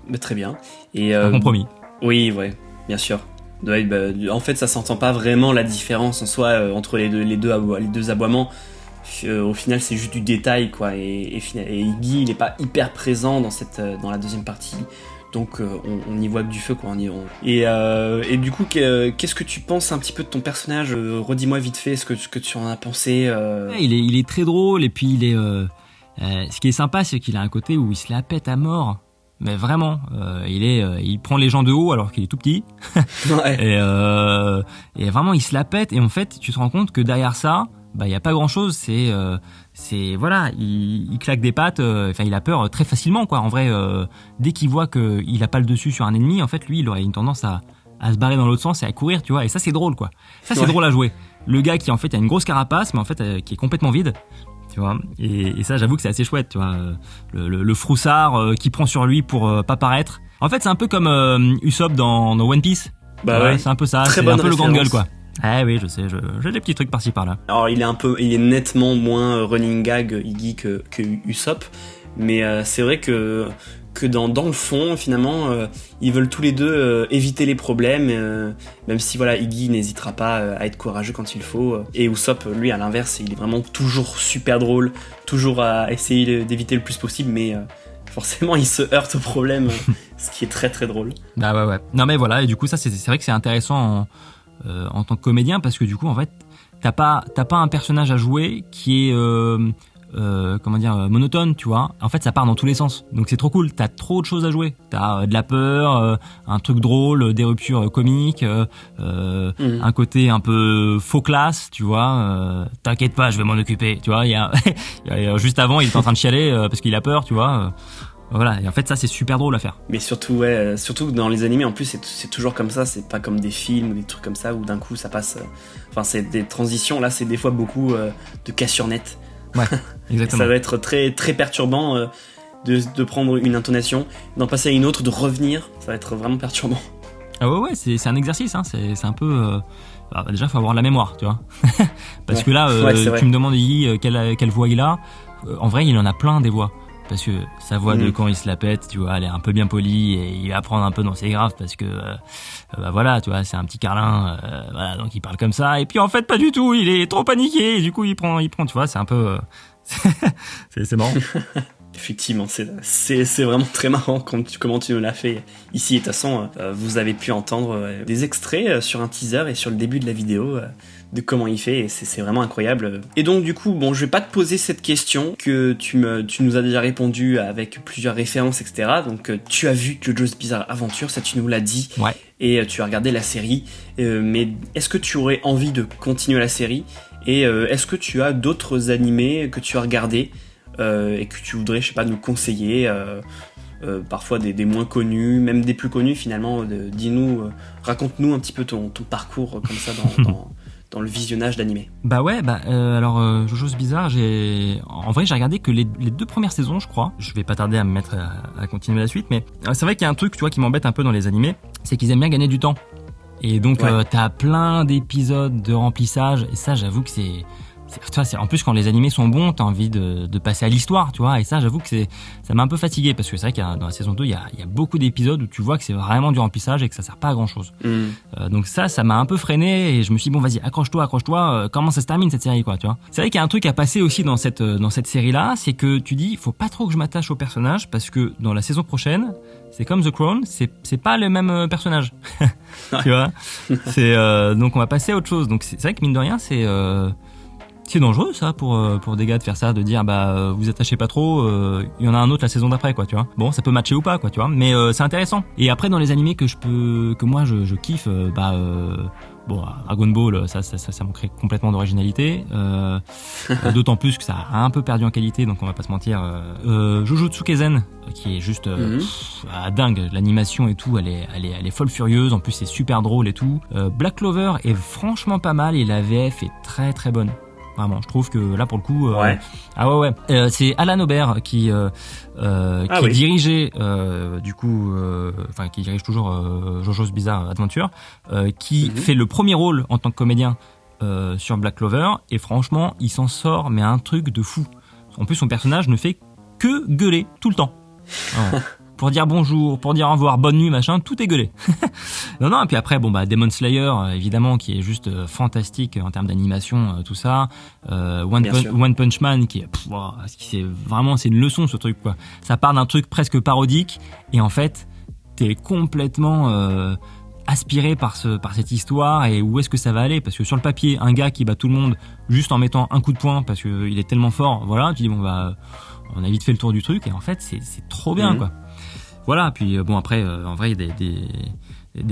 Bah, très bien. Et un compromis. Oui, ouais, bien sûr. Ouais, en fait, ça s'entend pas vraiment la différence en soi entre les deux aboiements. Au final, c'est juste du détail, quoi. Et Iggy, il est pas hyper présent dans la deuxième partie. Donc, on y voit que du feu, quoi. Et du coup, qu'est-ce que tu penses un petit peu de ton personnage? Redis-moi vite fait ce que tu en as pensé. Ouais, il est très drôle. Et puis, ce qui est sympa, c'est qu'il a un côté où il se la pète à mort. Mais vraiment, il prend les gens de haut alors qu'il est tout petit. Ouais. Et vraiment, il se la pète. Et en fait, tu te rends compte que derrière ça, il y a pas grand chose, c'est voilà, il claque des pattes, il a peur très facilement, quoi. En vrai, dès qu'il voit qu'il a pas le dessus sur un ennemi, en fait, lui, il aurait une tendance à se barrer dans l'autre sens et à courir, tu vois. Et ça, c'est drôle, quoi. Ça, c'est drôle à jouer. Le gars qui, en fait, a une grosse carapace, mais en fait, qui est complètement vide, tu vois. Et ça, j'avoue que c'est assez chouette, tu vois. Le froussard qui prend sur lui pour pas paraître. En fait, c'est un peu comme Usopp dans One Piece. Ouais. C'est un peu ça. C'est un peu le grand gueule, quoi. Ah oui, je sais, j'ai des petits trucs par-ci par-là. Alors il est nettement moins running gag Iggy que Usopp, mais c'est vrai que que dans le fond, finalement, ils veulent tous les deux éviter les problèmes, même si voilà, Iggy n'hésitera pas à être courageux quand il faut. Et Usopp, lui, à l'inverse, il est vraiment toujours super drôle, toujours à essayer d'éviter le plus possible, mais forcément, il se heurte au problème, ce qui est très très drôle. Bah ouais. Non mais voilà, et du coup, ça, c'est vrai que c'est intéressant en tant que comédien, parce que du coup, en fait, t'as pas un personnage à jouer qui est monotone, tu vois. En fait, ça part dans tous les sens, donc c'est trop cool. T'as trop de choses à jouer, t'as de la peur, un truc drôle, des ruptures comiques, un côté un peu faux classe, tu vois. T'inquiète pas, je vais m'en occuper, tu vois. Il y a juste avant, il est en train de chialer parce qu'il a peur, tu vois. Voilà, et en fait ça c'est super drôle à faire. Mais surtout dans les animés en plus c'est toujours comme ça, c'est pas comme des films ou des trucs comme ça où d'un coup ça passe. C'est des transitions, là c'est des fois beaucoup de cassure nette. Ouais, exactement. Ça va être très très perturbant de prendre une intonation, d'en passer à une autre, de revenir, ça va être vraiment perturbant. Ah ouais, c'est un exercice, hein. C'est un peu. Déjà, faut avoir la mémoire, tu vois. Parce que là, tu me demandes quelle voix il a. En vrai, il en a plein des voix. Parce que sa voix de quand il se la pète, tu vois, elle est un peu bien polie et il va prendre un peu dans ses graves parce que voilà, tu vois, c'est un petit carlin, voilà, donc il parle comme ça. Et puis en fait, pas du tout, il est trop paniqué et du coup il prend, tu vois, c'est un peu, c'est marrant. Effectivement, c'est vraiment très marrant comment tu nous l'as fait ici. Et de toute façon, vous avez pu entendre des extraits sur un teaser et sur le début de la vidéo de comment il fait, et c'est vraiment incroyable. Et donc du coup, bon, je vais pas te poser cette question que tu nous as déjà répondu avec plusieurs références, etc. Donc tu as vu JoJo's Bizarre Adventure, ça tu nous l'as dit, ouais. Et tu as regardé la série. Mais est-ce que tu aurais envie de continuer la série? Et est-ce que tu as d'autres animés que tu as regardés et que tu voudrais, je sais pas, nous conseiller, parfois des moins connus, même des plus connus finalement. Dis-nous, raconte-nous un petit peu ton parcours comme ça dans le visionnage d'animé. Alors JoJo's Bizarre, j'ai regardé que les 2 premières saisons, je crois. Je vais pas tarder à me mettre à continuer la suite, mais c'est vrai qu'il y a un truc, tu vois, qui m'embête un peu dans les animés, c'est qu'ils aiment bien gagner du temps. Et donc t'as plein d'épisodes de remplissage, et ça, j'avoue que en plus quand les animés sont bons, t'as envie de passer à l'histoire, tu vois, et ça j'avoue que ça m'a un peu fatigué, parce que c'est vrai qu'il dans la saison 2 il y a beaucoup d'épisodes où tu vois que c'est vraiment du remplissage et que ça sert pas à grand chose. Donc ça m'a un peu freiné, et je me suis dit bon, vas-y, accroche-toi, comment ça se termine cette série, quoi, tu vois. C'est vrai qu'il y a un truc à passer aussi dans cette série là, c'est que tu dis faut pas trop que je m'attache au personnage, parce que dans la saison prochaine c'est comme The Crown, c'est pas le même personnage. Tu vois. Donc on va passer à autre chose. Donc c'est vrai que mine de rien c'est dangereux ça pour des gars de faire ça, de dire vous attachez pas trop, il y en a un autre la saison d'après, quoi, tu vois. Bon, ça peut matcher ou pas, quoi, tu vois, mais c'est intéressant. Et après dans les animés que moi je kiffe, Dragon Ball, ça manquerait complètement d'originalité, d'autant plus que ça a un peu perdu en qualité, donc on va pas se mentir. Jujutsu Kaisen, qui est juste dingue, l'animation et tout, elle est folle furieuse, en plus c'est super drôle et tout. Black Clover est franchement pas mal, et la VF est très très bonne. Vraiment, je trouve que là pour le coup, c'est Alan Aubert qui dirigeait qui dirige toujours JoJo's Bizarre Adventure, qui fait le premier rôle en tant que comédien sur Black Clover, et franchement, il s'en sort mais un truc de fou. En plus, son personnage ne fait que gueuler tout le temps. Pour dire bonjour, pour dire au revoir, bonne nuit, machin, tout est gueulé. Non, et puis après, Demon Slayer, évidemment, qui est juste fantastique en termes d'animation, tout ça. One Punch Man, c'est une leçon, ce truc, quoi. Ça part d'un truc presque parodique, et en fait, t'es complètement aspiré par cette histoire, et où est-ce que ça va aller, parce que sur le papier, un gars qui bat tout le monde juste en mettant un coup de poing parce que il est tellement fort, voilà, tu dis on a vite fait le tour du truc, et en fait c'est trop bien, quoi. Voilà, puis après en vrai des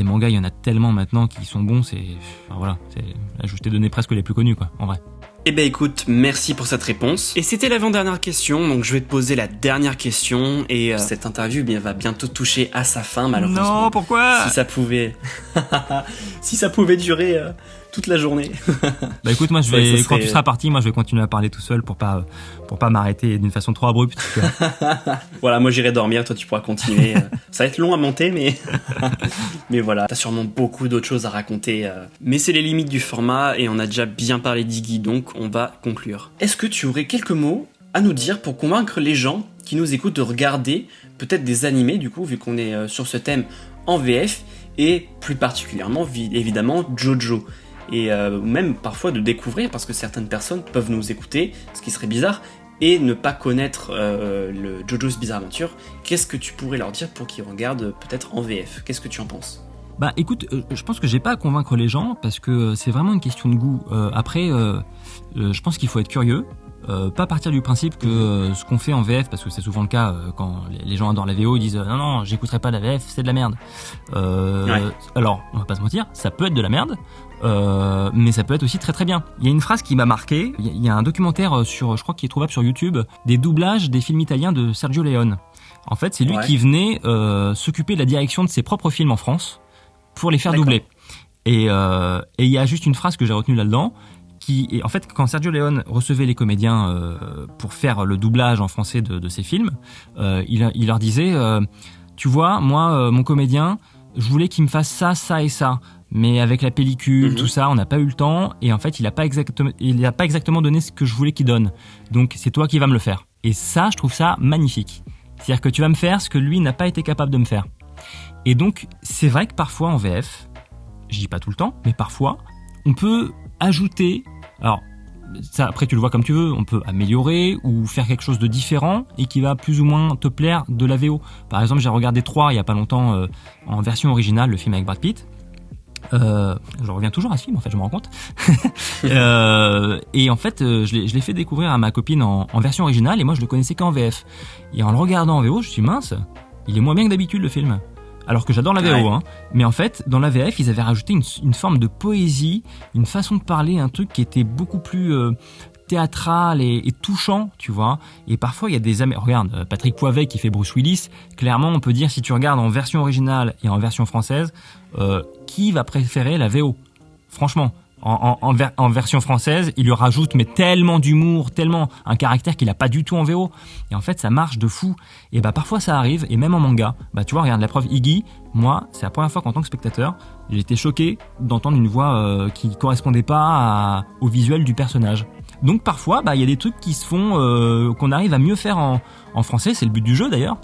mangas, il y en a tellement maintenant qui sont bons, là, je t'ai donné presque les plus connus, quoi, en vrai. Eh ben écoute, merci pour cette réponse. Et c'était l'avant-dernière question, donc je vais te poser la dernière question, et cette interview va bientôt toucher à sa fin, malheureusement. Non, pourquoi ? Si ça pouvait durer toute la journée. Écoute, moi quand tu seras parti, moi je vais continuer à parler tout seul pour pas m'arrêter d'une façon trop abrupte. Voilà, moi j'irai dormir, toi tu pourras continuer. Ça va être long à monter, mais voilà, t'as sûrement beaucoup d'autres choses à raconter. Mais c'est les limites du format, et on a déjà bien parlé d'Iggy, donc on va conclure. Est-ce que tu aurais quelques mots à nous dire pour convaincre les gens qui nous écoutent de regarder peut-être des animés, du coup, vu qu'on est sur ce thème en VF, et plus particulièrement, évidemment, Jojo. Et même parfois de découvrir, parce que certaines personnes peuvent nous écouter, ce qui serait bizarre, et ne pas connaître le Jojo's Bizarre Adventure. Qu'est-ce que tu pourrais leur dire pour qu'ils regardent peut-être en VF? Qu'est-ce que tu en penses? Bah écoute, je pense que j'ai pas à convaincre les gens parce que c'est vraiment une question de goût. Après, je pense qu'il faut être curieux. Pas partir du principe que ce qu'on fait en VF, parce que c'est souvent le cas quand les gens adorent la VO, ils disent non, j'écouterai pas la VF, c'est de la merde. Alors, on va pas se mentir, ça peut être de la merde, mais ça peut être aussi très très bien. Il y a une phrase qui m'a marqué, il y a un documentaire je crois qu'il est trouvable sur YouTube, des doublages des films italiens de Sergio Leone. En fait, c'est lui qui venait s'occuper de la direction de ses propres films en France pour les faire doubler. Et il y a juste une phrase que j'ai retenue là-dedans, en fait, quand Sergio Leone recevait les comédiens pour faire le doublage en français de ses films, il leur disait tu vois, moi, mon comédien, je voulais qu'il me fasse ça, ça et ça, mais avec la pellicule, tout ça, on n'a pas eu le temps, et en fait, il a pas exactement donné ce que je voulais qu'il donne. Donc, c'est toi qui vas me le faire. Et ça, je trouve ça magnifique. C'est-à-dire que tu vas me faire ce que lui n'a pas été capable de me faire. Et donc, c'est vrai que parfois en VF, je dis pas tout le temps, mais parfois, on peut ajouter, alors ça après tu le vois comme tu veux, on peut améliorer ou faire quelque chose de différent et qui va plus ou moins te plaire de la VO. Par exemple, j'ai regardé 3 il y a pas longtemps en version originale, le film avec Brad Pitt. Je reviens toujours à ce film en fait, je me rends compte. Et en fait, je l'ai fait découvrir à ma copine en version originale et moi je le connaissais qu'en VF. Et en le regardant en VO, je me suis dit mince, il est moins bien que d'habitude le film. Alors que j'adore la VO, hein. Mais en fait, dans la VF, ils avaient rajouté une forme de poésie, une façon de parler, un truc qui était beaucoup plus théâtral et touchant, tu vois. Et parfois, il y a regarde, Patrick Poivet qui fait Bruce Willis, clairement, on peut dire, si tu regardes en version originale et en version française, qui va préférer la VO? Franchement. En version française, il lui rajoute mais tellement d'humour, tellement un caractère qu'il a pas du tout en VO. Et en fait, ça marche de fou. Et bah parfois ça arrive, et même en manga. Bah tu vois, regarde la preuve Iggy. Moi, c'est la première fois qu'en tant que spectateur, j'ai été choqué d'entendre une voix qui correspondait pas au visuel du personnage. Donc parfois, bah il y a des trucs qui se font, qu'on arrive à mieux faire en français. C'est le but du jeu d'ailleurs.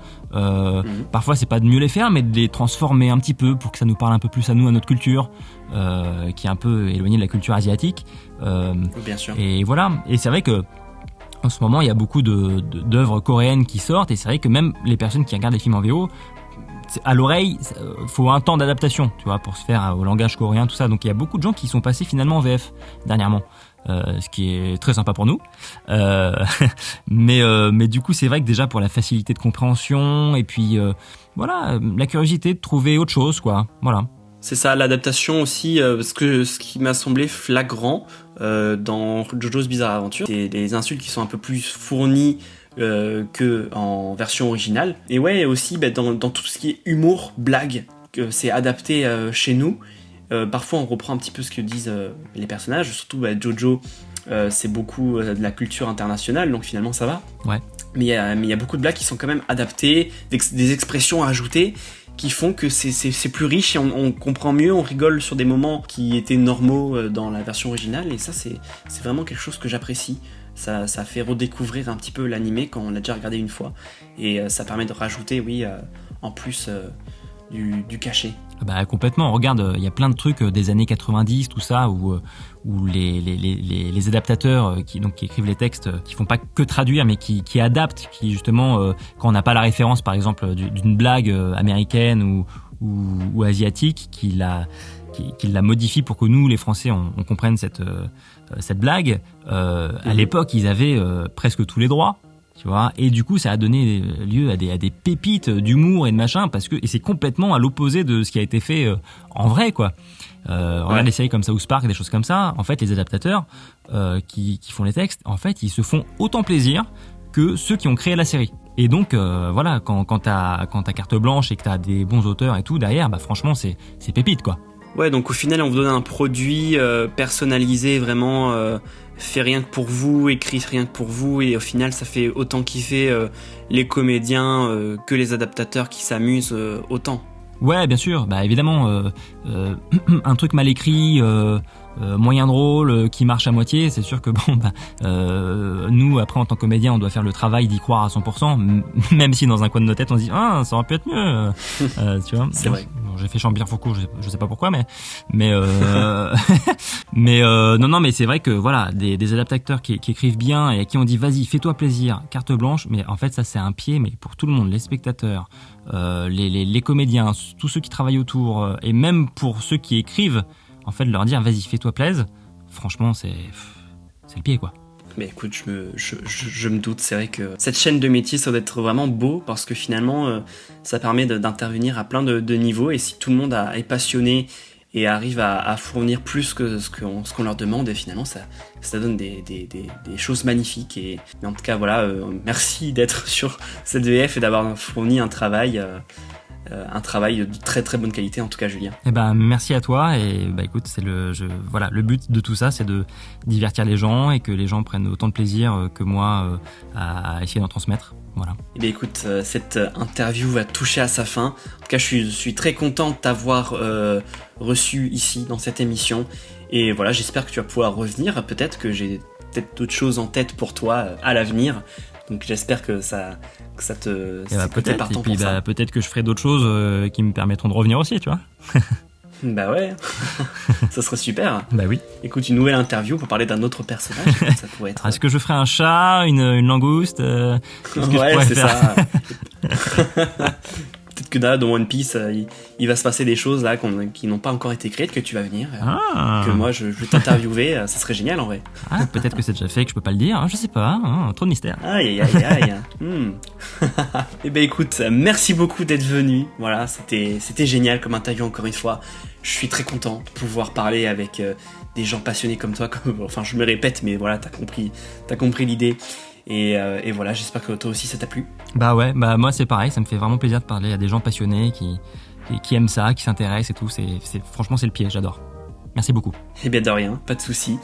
Parfois, c'est pas de mieux les faire, mais de les transformer un petit peu pour que ça nous parle un peu plus à nous, à notre culture, qui est un peu éloignée de la culture asiatique. Bien sûr. Et voilà. Et c'est vrai que en ce moment, il y a beaucoup d'œuvres coréennes qui sortent, et c'est vrai que même les personnes qui regardent les films en VO, à l'oreille, faut un temps d'adaptation, tu vois, pour se faire au langage coréen, tout ça. Donc il y a beaucoup de gens qui sont passés finalement en VF dernièrement. Ce qui est très sympa pour nous. Mais du coup, c'est vrai que déjà pour la facilité de compréhension et puis voilà, la curiosité de trouver autre chose, quoi. Voilà. C'est ça, l'adaptation aussi, ce qui m'a semblé flagrant dans Jojo's Bizarre Adventure, c'est des insultes qui sont un peu plus fournies que en version originale. Et ouais, aussi dans tout ce qui est humour, blague, que c'est adapté chez nous. Parfois on reprend un petit peu ce que disent les personnages, surtout Jojo, c'est beaucoup de la culture internationale, donc finalement ça va. Ouais. Mais il y a beaucoup de blagues qui sont quand même adaptées, des expressions à ajouter, qui font que c'est plus riche et on comprend mieux, on rigole sur des moments qui étaient normaux dans la version originale, et ça c'est vraiment quelque chose que j'apprécie. Ça fait redécouvrir un petit peu l'animé quand on l'a déjà regardé une fois, et ça permet de rajouter, en plus du cachet. Bah complètement, regarde, il y a plein de trucs des années 90, tout ça, où les adaptateurs qui écrivent les textes, qui font pas que traduire, mais qui adaptent, qui justement, quand on n'a pas la référence, par exemple, d'une blague américaine ou asiatique, qui la modifie pour que nous, les Français, on comprenne cette blague. À l'époque, ils avaient presque tous les droits. Tu vois, et du coup ça a donné lieu à des pépites d'humour et de machin, et c'est complètement à l'opposé de ce qui a été fait en vrai, quoi. Regarde les séries comme South Park et des choses comme ça. En fait, les adaptateurs qui font les textes, en fait, ils se font autant plaisir que ceux qui ont créé la série. Et donc voilà, quand t'as carte blanche et que t'as des bons auteurs et tout derrière, bah franchement c'est pépite, quoi. Ouais, donc au final on vous donne un produit personnalisé, vraiment fait rien que pour vous, écrit rien que pour vous, et au final ça fait autant kiffer les comédiens que les adaptateurs qui s'amusent autant. Ouais, bien sûr. Bah évidemment, un truc mal écrit, moyen drôle, qui marche à moitié, c'est sûr que bon, bah, nous après en tant que comédien, on doit faire le travail d'y croire à 100%, même si dans un coin de nos têtes on se dit ah ça aurait pu être mieux, tu vois. C'est vrai. Bon, j'ai fait Chambire-Foucault, je sais pas pourquoi, mais non, mais c'est vrai que voilà, des adaptateurs qui écrivent bien et à qui on dit vas-y, fais-toi plaisir, carte blanche, mais en fait ça c'est un pied, mais pour tout le monde, les spectateurs, les comédiens, tous ceux qui travaillent autour, et même pour ceux qui écrivent, en fait, de leur dire vas-y, fais-toi plaisir, franchement, c'est le pied, quoi. Mais écoute, je me doute, c'est vrai que cette chaîne de métier, ça doit être vraiment beau, parce que finalement, ça permet d'intervenir à plein de niveaux, et si tout le monde est passionné et arrive à fournir plus que ce qu'on leur demande, et finalement ça donne des choses magnifiques. Mais en tout cas, voilà, merci d'être sur cette VF et d'avoir fourni un travail de très très bonne qualité, en tout cas, Julien. Eh ben merci à toi, et bah écoute, c'est le but de tout ça, c'est de divertir les gens et que les gens prennent autant de plaisir que moi à essayer d'en transmettre. Voilà. Eh bien écoute, cette interview va toucher à sa fin. En tout cas, je suis très content de t'avoir reçu ici dans cette émission, et voilà, j'espère que tu vas pouvoir revenir. Peut-être que j'ai d'autres choses en tête pour toi à l'avenir. Donc j'espère que ça te... peut-être, et puis peut-être que je ferai d'autres choses qui me permettront de revenir aussi, tu vois. Bah ouais, ça serait super. Bah oui. Écoute, une nouvelle interview pour parler d'un autre personnage, ça pourrait être... Est-ce que je ferai un chat, une langouste Ouais, c'est ça. Peut-être que là, dans One Piece, il va se passer des choses là qui n'ont pas encore été écrites, que tu vas venir, que moi je vais t'interviewer, ça serait génial en vrai. Ah, peut-être que c'est déjà fait, que je peux pas le dire, je sais pas, trop de mystère. Aïe. Eh ben écoute, merci beaucoup d'être venu. Voilà, c'était génial comme interview encore une fois. Je suis très content de pouvoir parler avec des gens passionnés comme toi. Enfin, je me répète, mais voilà, t'as compris l'idée. Et voilà, j'espère que toi aussi ça t'a plu. Bah ouais, bah moi c'est pareil, ça me fait vraiment plaisir de parler à des gens passionnés qui aiment ça, qui s'intéressent et tout. Franchement, c'est le pied, j'adore. Merci beaucoup. Eh bien de rien, pas de souci.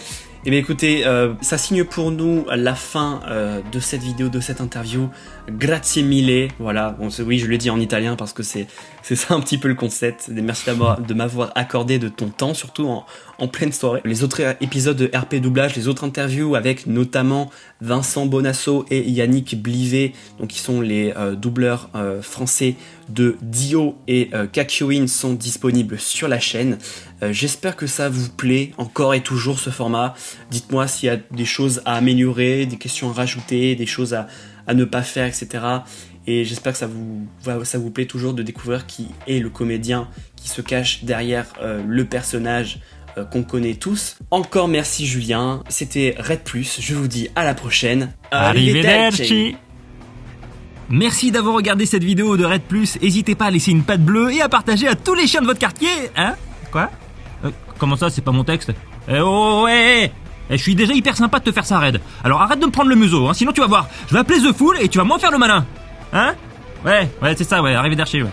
Eh bien écoutez, ça signe pour nous la fin de cette vidéo, de cette interview. Grazie mille. Voilà, oui, je le dis en italien parce que c'est ça un petit peu le concept. Merci de m'avoir accordé de ton temps, surtout en pleine soirée. Les autres épisodes de RP Doublage, les autres interviews avec notamment Vincent Bonasso et Yannick Blivet, donc qui sont les doubleurs français de Dio et Kakyoin, sont disponibles sur la chaîne. J'espère que ça vous plaît encore et toujours ce format. Dites-moi s'il y a des choses à améliorer, des questions à rajouter, des choses à ne pas faire, etc. Et j'espère que ça vous plaît toujours de découvrir qui est le comédien qui se cache derrière le personnage qu'on connaît tous. Encore merci Julien, c'était Red+, je vous dis à la prochaine. Arrivederci. Merci d'avoir regardé cette vidéo de Red+, n'hésitez pas à laisser une patte bleue et à partager à tous les chiens de votre quartier, hein. Quoi? Comment ça, c'est pas mon texte? Ouais. Je suis déjà hyper sympa de te faire ça, Red. Alors arrête de me prendre le museau, hein, sinon tu vas voir, je vais appeler The Fool et tu vas moins faire le malin. Hein? Ouais, c'est ça, ouais, arrivederci, ouais.